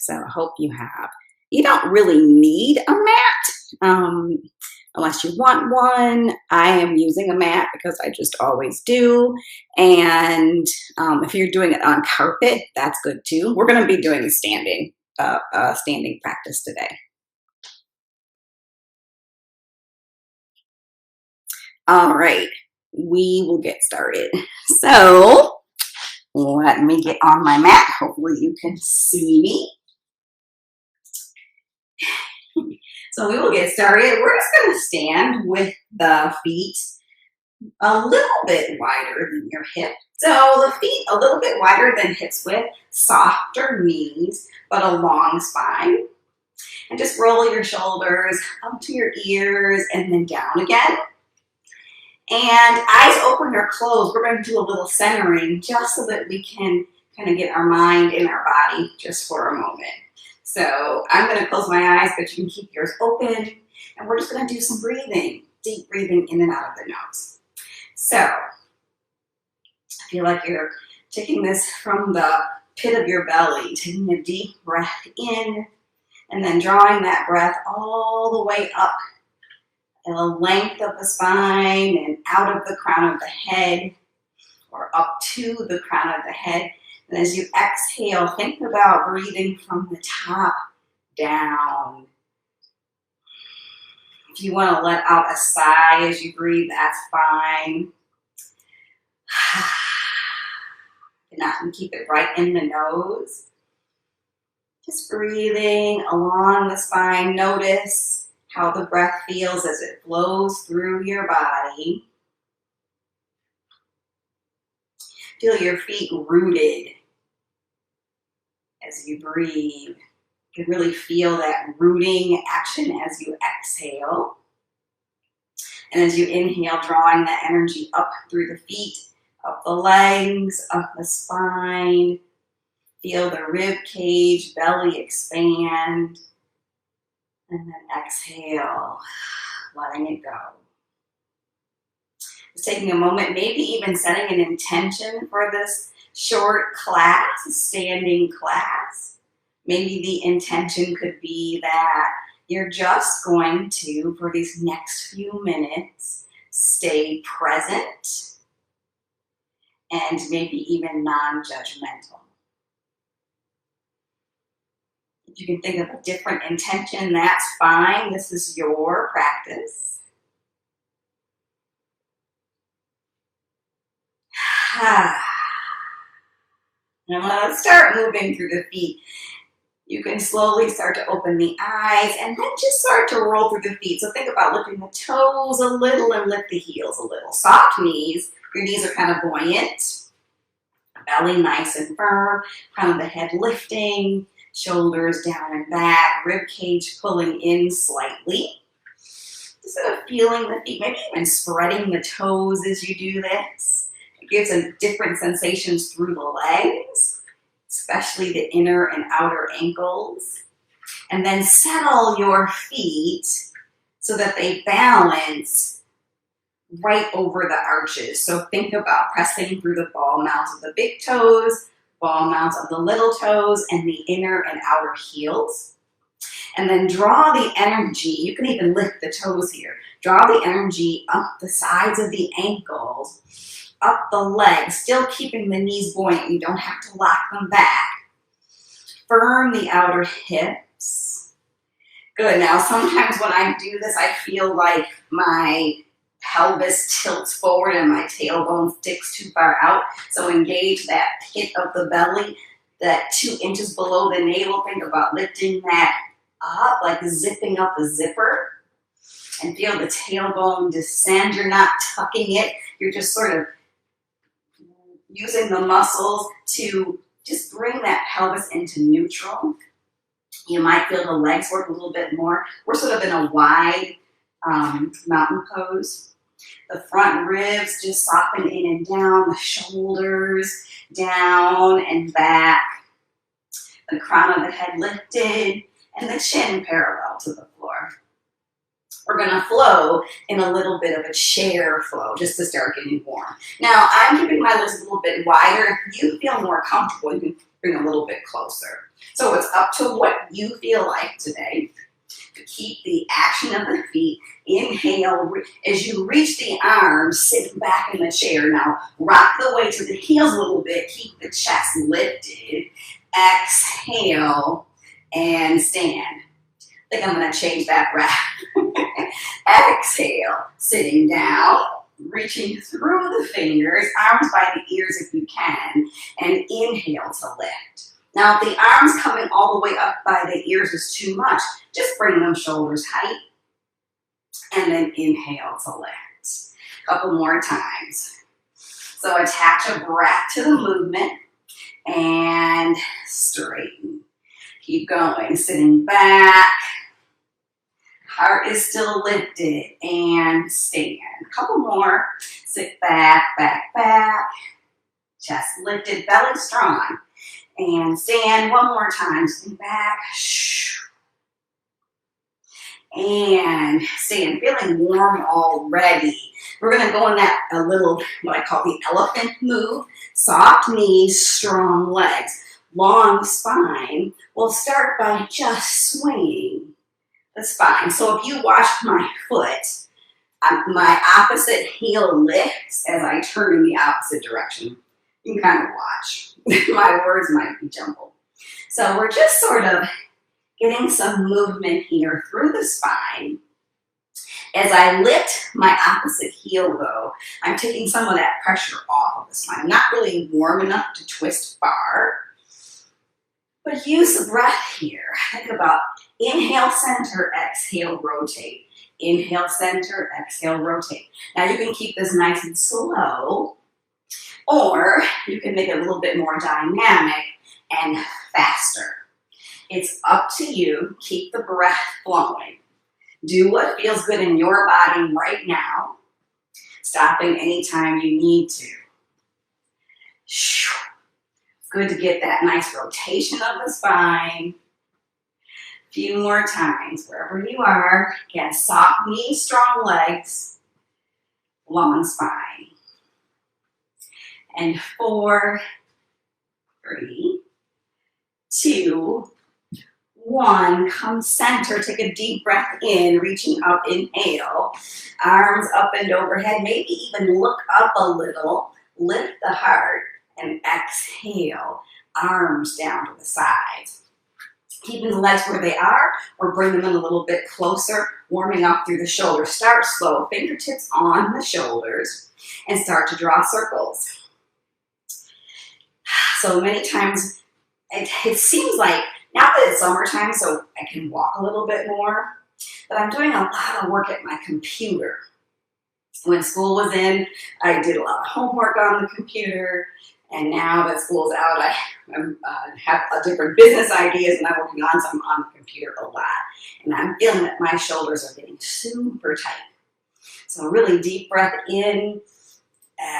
So I hope you have. You don't really need a mat unless you want one. I am using a mat because I just always do. And if you're doing it on carpet, that's good too. We're going to be doing a standing practice today. All right, we will get started. So let me get on my mat. Hopefully you can see me. So we will get started. We're just going to stand with the feet a little bit wider than your hip. So the feet a little bit wider than hips width, softer knees, but a long spine. And just roll your shoulders up to your ears and then down again. And eyes open or closed. We're going to do a little centering just so that we can kind of get our mind in our body just for a moment. So I'm going to close my eyes, but you can keep yours open. And we're just going to do some breathing, deep breathing in and out of the nose. So I feel like you're taking this from the pit of your belly, taking a deep breath in, and then drawing that breath all the way up the length of the spine and out of the crown of the head or up to the crown of the head. And as you exhale, think about breathing from the top down. If you want to let out a sigh as you breathe, that's fine. If not, and keep it right in the nose. Just breathing along the spine. Notice how the breath feels as it flows through your body. Feel your feet rooted as you breathe. You can really feel that rooting action as you exhale. And as you inhale, drawing that energy up through the feet, up the legs, up the spine. Feel the rib cage, belly expand. And then exhale, letting it go. Just taking a moment, maybe even setting an intention for this short class, standing class. Maybe the intention could be that you're just going to, for these next few minutes, stay present and maybe even non-judgmental. If you can think of a different intention, that's fine. This is your practice. And let's start moving through the feet. You can slowly start to open the eyes and then just start to roll through the feet. So think about lifting the toes a little and lift the heels a little. Soft knees. Your knees are kind of buoyant. Belly nice and firm. Crown of the head lifting. Shoulders down and back, rib cage pulling in slightly. Just sort of feeling the feet, maybe even spreading the toes as you do this. It gives a different sensations through the legs, especially the inner and outer ankles. And then settle your feet so that they balance right over the arches. So think about pressing through the ball mounds of the big toes, ball mounds of the little toes, and the inner and outer heels. And then draw the energy. You can even lift the toes here. Draw the energy up the sides of the ankles, up the legs, still keeping the knees buoyant. You don't have to lock them back. Firm the outer hips. Good. Now, sometimes when I do this, I feel like my pelvis tilts forward and my tailbone sticks too far out. So engage that pit of the belly, that 2 inches below the navel. Think about lifting that up, like zipping up a zipper. And feel the tailbone descend. You're not tucking it. You're just sort of using the muscles to just bring that pelvis into neutral. You might feel the legs work a little bit more. We're sort of in a wide mountain pose. The front ribs just soften in and down, the shoulders down and back. The crown of the head lifted and the chin parallel to the floor. We're going to flow in a little bit of a chair flow just to start getting warm. Now, I'm keeping my legs a little bit wider. If you feel more comfortable, you can bring a little bit closer. So it's up to what you feel like today to keep the action of the feet. Inhale as you reach the arms, sitting back in the chair. Now rock the weight to the heels a little bit. Keep the chest lifted. Exhale and stand. I think I'm going to change that breath. Exhale, sitting down, reaching through the fingers, arms by the ears if you can, and inhale to lift. Now, if the arms coming all the way up by the ears is too much, just bring them shoulders height, and then inhale to lift. A couple more times. So attach a breath to the movement, and straighten. Keep going, sitting back. Heart is still lifted, and stand. A couple more. Sit back, back, back. Chest lifted, belly strong. And stand one more time. Sitting back. And stand. Feeling warm already. We're going to go in that a little, what I call the elephant move. Soft knees, strong legs, long spine. We'll start by just swinging the spine. So if you watch my foot, my opposite heel lifts as I turn in the opposite direction. You can kind of watch. My words might be jumbled. So we're just sort of getting some movement here through the spine. As I lift my opposite heel though, I'm taking some of that pressure off of the spine. I'm not really warm enough to twist far. But use the breath here. Think about inhale, center, exhale, rotate. Inhale, center, exhale, rotate. Now you can keep this nice and slow, or you can make it a little bit more dynamic and faster. It's up to you. Keep the breath flowing. Do what feels good in your body right now, stopping anytime you need to. Good to get that nice rotation of the spine. A few more times, wherever you are. Again, soft knees, strong legs, long spine. And 4, 3, 2, 1. Come center. Take a deep breath in, reaching up, inhale. Arms up and overhead. Maybe even look up a little. Lift the heart. And exhale, arms down to the sides. Keeping the legs where they are, or bring them in a little bit closer, warming up through the shoulders. Start slow, fingertips on the shoulders, and start to draw circles. So many times, it seems like, now that it's summertime, so I can walk a little bit more, but I'm doing a lot of work at my computer. When school was in, I did a lot of homework on the computer. And now that school's out, I have different business ideas and I'm working on some on the computer a lot. And I'm feeling that my shoulders are getting super tight. So really deep breath in,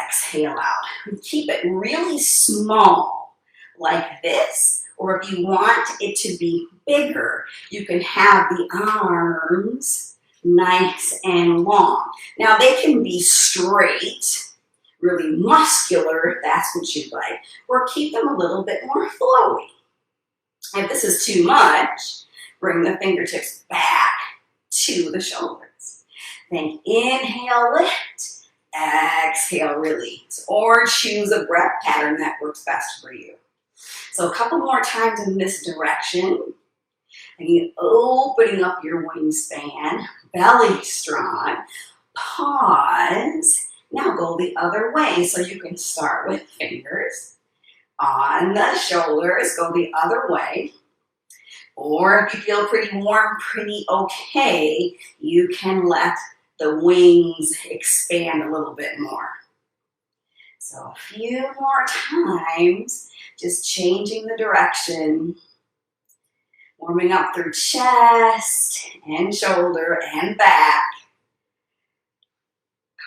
exhale out. Keep it really small like this. Or if you want it to be bigger, you can have the arms nice and long. Now they can be straight, really muscular, if that's what you'd like, or keep them a little bit more flowy. If this is too much, bring the fingertips back to the shoulders. Then inhale, lift, exhale, release, or choose a breath pattern that works best for you. So a couple more times in this direction. Again, opening up your wingspan, belly strong, pause. Now go the other way, so you can start with fingers on the shoulders, go the other way. Or if you feel pretty warm, pretty okay, you can let the wings expand a little bit more. So a few more times, just changing the direction, warming up through chest and shoulder and back.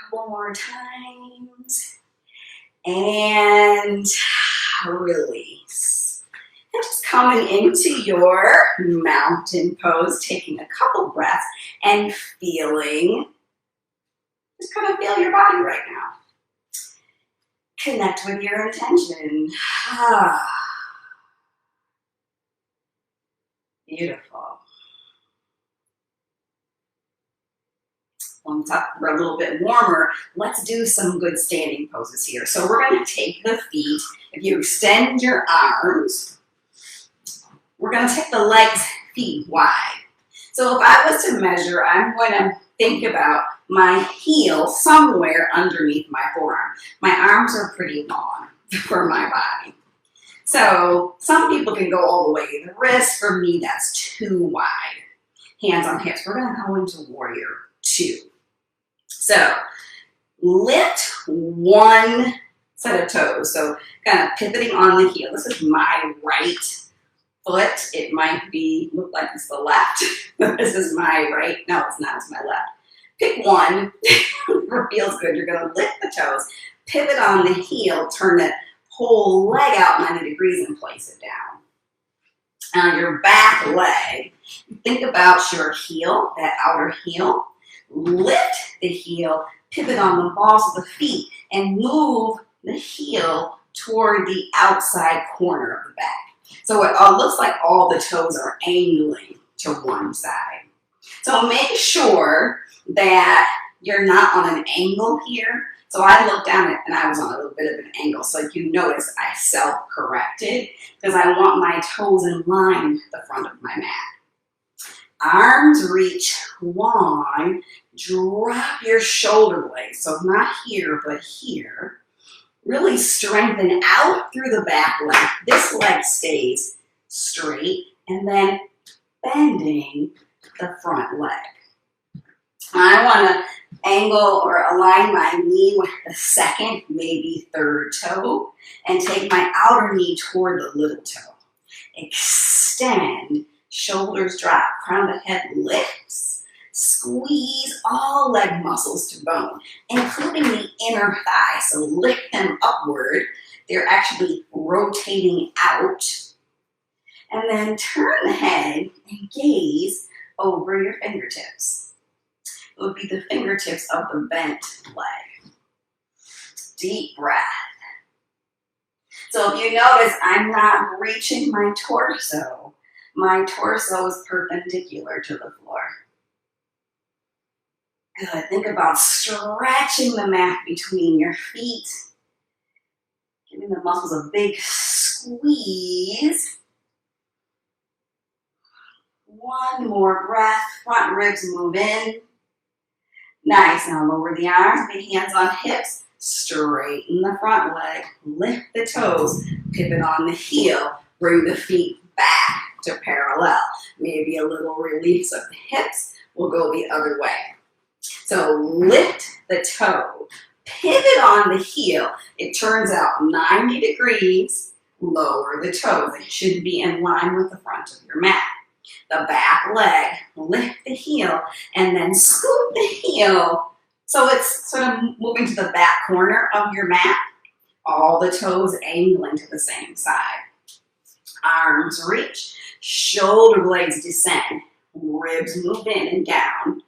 Couple more times, and release. And just coming into your mountain pose, taking a couple breaths and feeling, just kind of feel your body right now. Connect with your intention. Beautiful. Once we're a little bit warmer, let's do some good standing poses here. So we're going to take the feet. If you extend your arms, we're going to take the legs feet wide. So if I was to measure, I'm going to think about my heel somewhere underneath my forearm. My arms are pretty long for my body. So some people can go all the way to the wrist. For me, that's too wide. Hands on hips. We're going to go into warrior two. So lift one set of toes. So kind of pivoting on the heel. This is my right foot. It might look like it's the left. This is my right. No, it's not. It's my left. Pick one. Whatever feels good. You're going to lift the toes. Pivot on the heel. Turn the whole leg out 90 degrees and place it down. Now your back leg. Think about your heel, that outer heel. Lift the heel. Pivot on the balls of the feet and move the heel toward the outside corner of the back. So it looks like all the toes are angling to one side. So make sure that you're not on an angle here. So I looked down and I was on a little bit of an angle. So if you notice, I self-corrected because I want my toes in line with the front of my mat. Arms reach long. Drop your shoulder blades. So not here, but here. Really strengthen out through the back leg. This leg stays straight and then bending the front leg. I want to angle or align my knee with the second, maybe third toe and take my outer knee toward the little toe. Extend, shoulders drop, crown of the head lifts. Squeeze all leg muscles to bone, including the inner thigh. So lift them upward. They're actually rotating out. And then turn the head and gaze over your fingertips. It would be the fingertips of the bent leg. Deep breath. So if you notice, I'm not reaching my torso. My torso is perpendicular to the floor. Good. Think about stretching the mat between your feet. Giving the muscles a big squeeze. One more breath. Front ribs move in. Nice. Now lower the arms. Big hands on hips. Straighten the front leg. Lift the toes. Pivot on the heel. Bring the feet back to parallel. Maybe a little release of the hips. We'll go the other way. So lift the toe, pivot on the heel. It turns out 90 degrees, lower the toes. It should be in line with the front of your mat. The back leg, lift the heel, and then scoop the heel. So it's sort of moving to the back corner of your mat. All the toes angling to the same side. Arms reach, shoulder blades descend, ribs move in and down.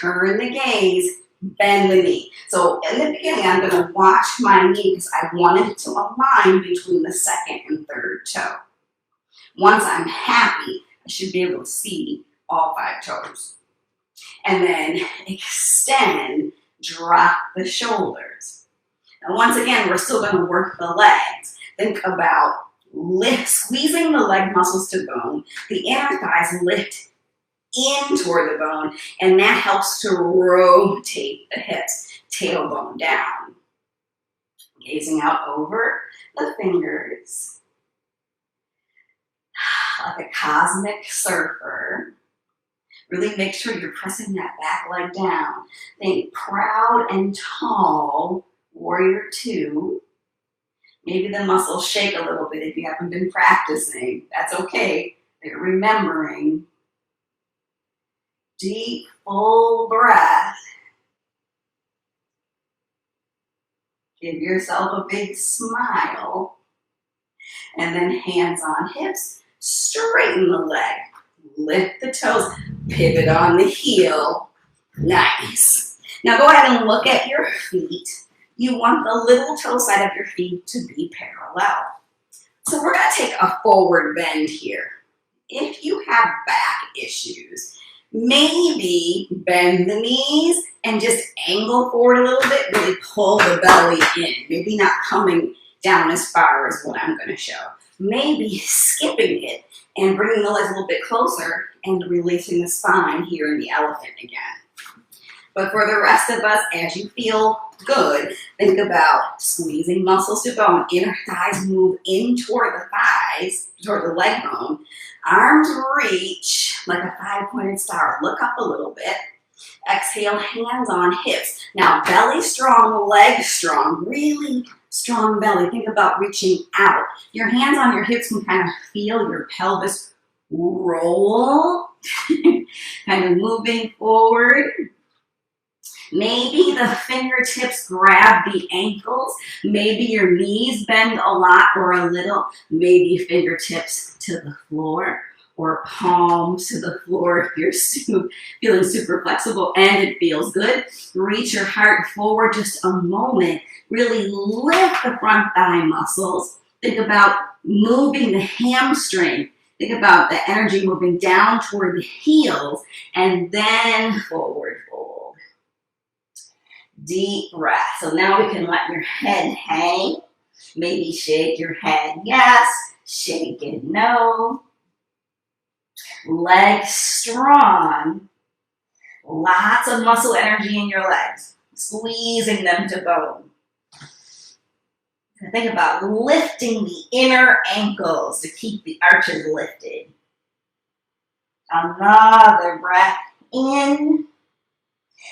Turn the gaze, bend the knee. So in the beginning, I'm going to watch my knee because I want it to align between the second and third toe. Once I'm happy, I should be able to see all 5 toes. And then extend, drop the shoulders. Now once again, we're still going to work the legs. Think about squeezing the leg muscles to bone. The inner thighs lift in toward the bone, and that helps to rotate the hips, tailbone down. Gazing out over the fingers like a cosmic surfer. Really make sure you're pressing that back leg down. Think proud and tall, warrior two. Maybe the muscles shake a little bit if you haven't been practicing. That's okay. They're remembering. Deep, full breath. Give yourself a big smile. And then hands on hips. Straighten the leg. Lift the toes. Pivot on the heel. Nice. Now go ahead and look at your feet. You want the little toe side of your feet to be parallel. So we're going to take a forward bend here. if you have back issues, maybe bend the knees and just angle forward a little bit, really pull the belly in. Maybe not coming down as far as what I'm going to show. Maybe skipping it and bringing the legs a little bit closer and releasing the spine here in the elephant again. But for the rest of us, as you feel good, think about squeezing muscles to bone. Inner thighs move in toward the thighs, toward the leg bone. Arms reach like a 5-pointed star. Look up a little bit. Exhale, hands on hips. Now, belly strong, legs strong, really strong belly. Think about reaching out. Your hands on your hips can kind of feel your pelvis roll, kind of moving forward. Maybe the fingertips grab the ankles. Maybe your knees bend a lot or a little. Maybe fingertips to the floor or palms to the floor if you're feeling super flexible and it feels good. Reach your heart forward just a moment. Really lift the front thigh muscles. Think about moving the hamstring. Think about the energy moving down toward the heels and then forward fold. Deep breath. So now we can let your head hang. Maybe shake your head yes, shake it no. Legs strong. Lots of muscle energy in your legs. Squeezing them to bone. Think about lifting the inner ankles to keep the arches lifted. Another breath in.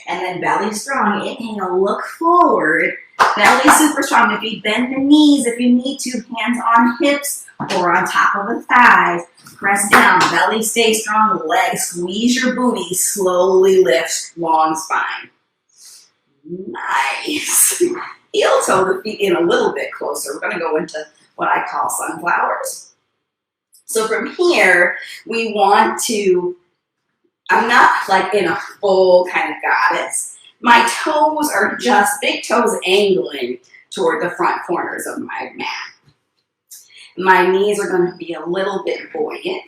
And then belly strong. Inhale, look forward. Belly super strong. If you bend the knees, if you need to, hands on hips or on top of the thighs. Press down. Belly stay strong. Legs squeeze your booty. Slowly lift. Long spine. Nice. Heel toe the feet in a little bit closer. We're going to go into what I call sunflowers. So from here, we want to, I'm not like in a full kind of goddess. My toes are just big toes angling toward the front corners of my mat. My knees are going to be a little bit buoyant.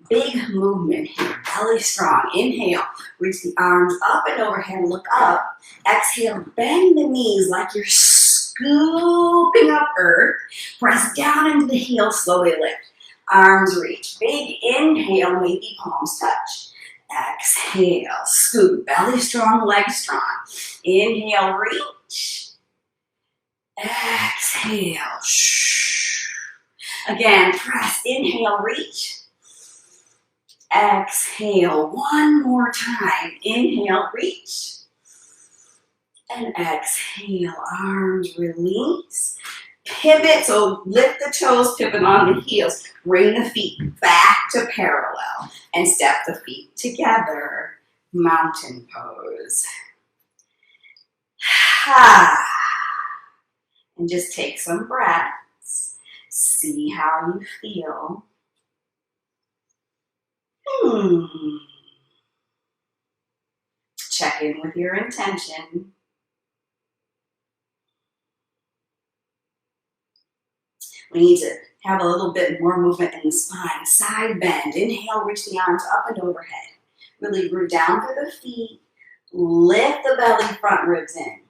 Big movement here, belly strong. Inhale, reach the arms up and overhead, look up. Exhale, bend the knees like you're scooping up earth. Press down into the heels, slowly lift. Arms reach. Big inhale, maybe palms touch. Exhale, scoop, belly strong, legs strong. Inhale, reach. Exhale, shh. Again, press, inhale, reach. Exhale, one more time. Inhale, reach. And exhale, arms release. Pivot, so lift the toes, pivot on the heels. Bring the feet back to parallel and step the feet together. Mountain pose. And just take some breaths. See how you feel. Check in with your intention. We need to have a little bit more movement in the spine. Side bend. Inhale, reach the arms up and overhead. Really root down through the feet. Lift the belly, front ribs in.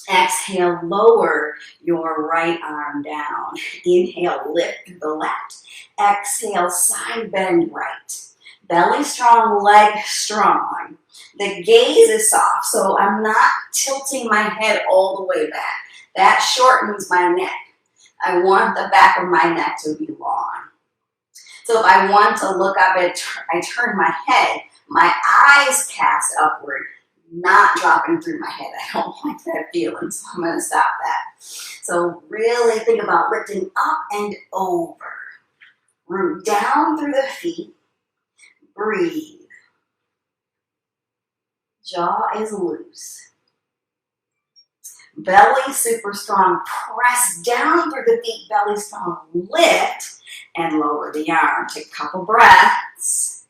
Exhale, lower your right arm down. Inhale, lift the left. Exhale, side bend right. Belly strong, leg strong. The gaze is soft, so I'm not tilting my head all the way back. That shortens my neck. I want the back of my neck to be long. So if I want to look up, I turn my head, my eyes cast upward, not dropping through my head. I don't like that feeling, so I'm going to stop that. So really think about lifting up and over. Root down through the feet. Breathe. Jaw is loose. Belly super strong. Press down through the feet. Belly strong. Lift and lower the arm. Take a couple breaths.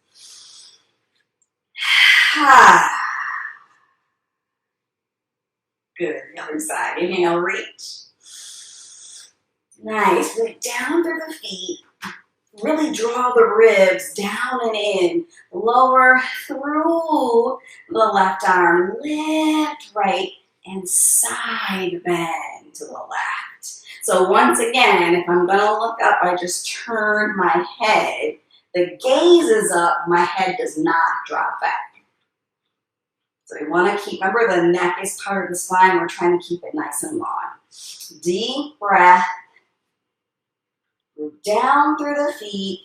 Good. The other side. Inhale, reach. Nice. Lift down through the feet. Really draw the ribs down and in. Lower through the left arm. Lift right and side bend to the left. So once again, if I'm going to look up, I just turn my head. The gaze is up. My head does not drop back. So we want to keep, remember the neck is part of the spine. We're trying to keep it nice and long. Deep breath. Move down through the feet.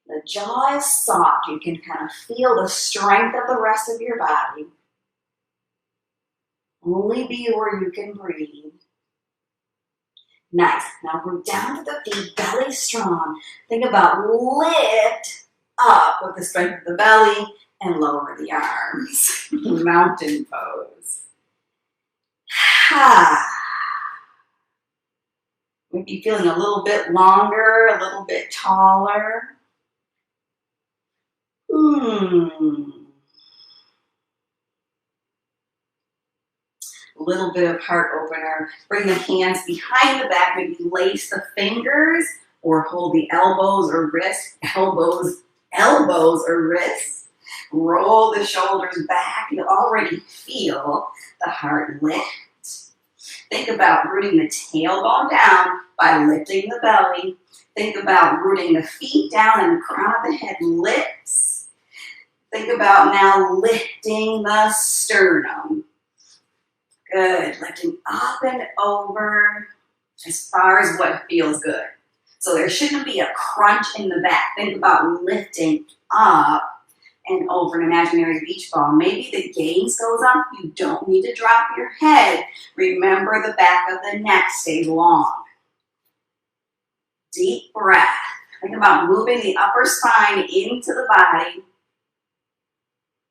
The jaw is soft. You can kind of feel the strength of the rest of your body. Only be where you can breathe. Nice. Now we're down to the feet, belly strong. Think about lift up with the strength of the belly and lower the arms. Mountain pose. Maybe feeling a little bit longer, a little bit taller. A little bit of heart opener. Bring the hands behind the back, maybe lace the fingers or hold the elbows or wrists, elbows or wrists. Roll the shoulders back. You'll already feel the heart lift. Think about rooting the tailbone down by lifting the belly. Think about rooting the feet down and the crown of the head lifts. Think about now lifting the sternum. Good. Lifting up and over as far as what feels good. So there shouldn't be a crunch in the back. Think about lifting up and over an imaginary beach ball. Maybe the gaze goes up. You don't need to drop your head. Remember the back of the neck stays long. Deep breath. Think about moving the upper spine into the body.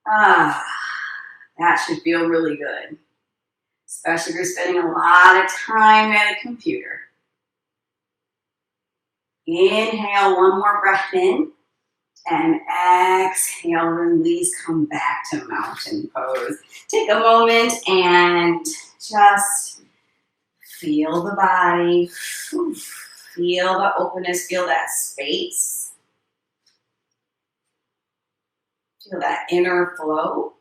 That should feel really good. Especially if you're spending a lot of time at a computer. Inhale, one more breath in. And exhale, release, come back to mountain pose. Take a moment and just feel the body. Feel the openness, feel that space. Feel that inner flow.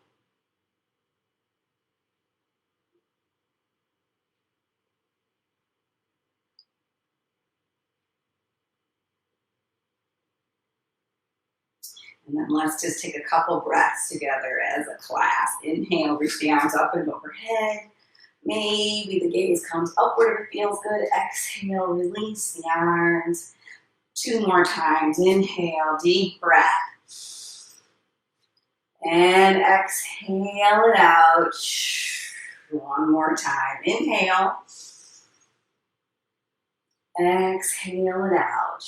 And then let's just take a couple breaths together as a class. Inhale, reach the arms up and overhead. Maybe the gaze comes upward if it feels good. Exhale, release the arms. 2 more times. Inhale, deep breath. And exhale it out. 1 more time. Inhale. Exhale it out.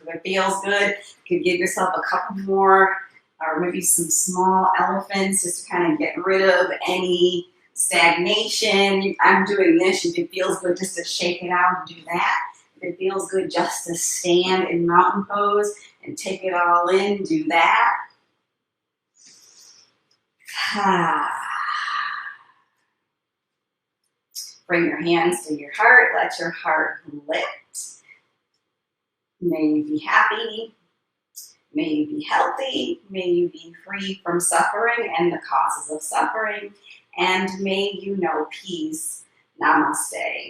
If it feels good, you could give yourself a couple more, or maybe some small elephants, just to kind of get rid of any stagnation. I'm doing this. If it feels good just to shake it out, do that. If it feels good just to stand in mountain pose and take it all in, do that. Bring your hands to your heart. Let your heart lift. May you be happy. May you be healthy. May you be free from suffering and the causes of suffering. And may you know peace. Namaste.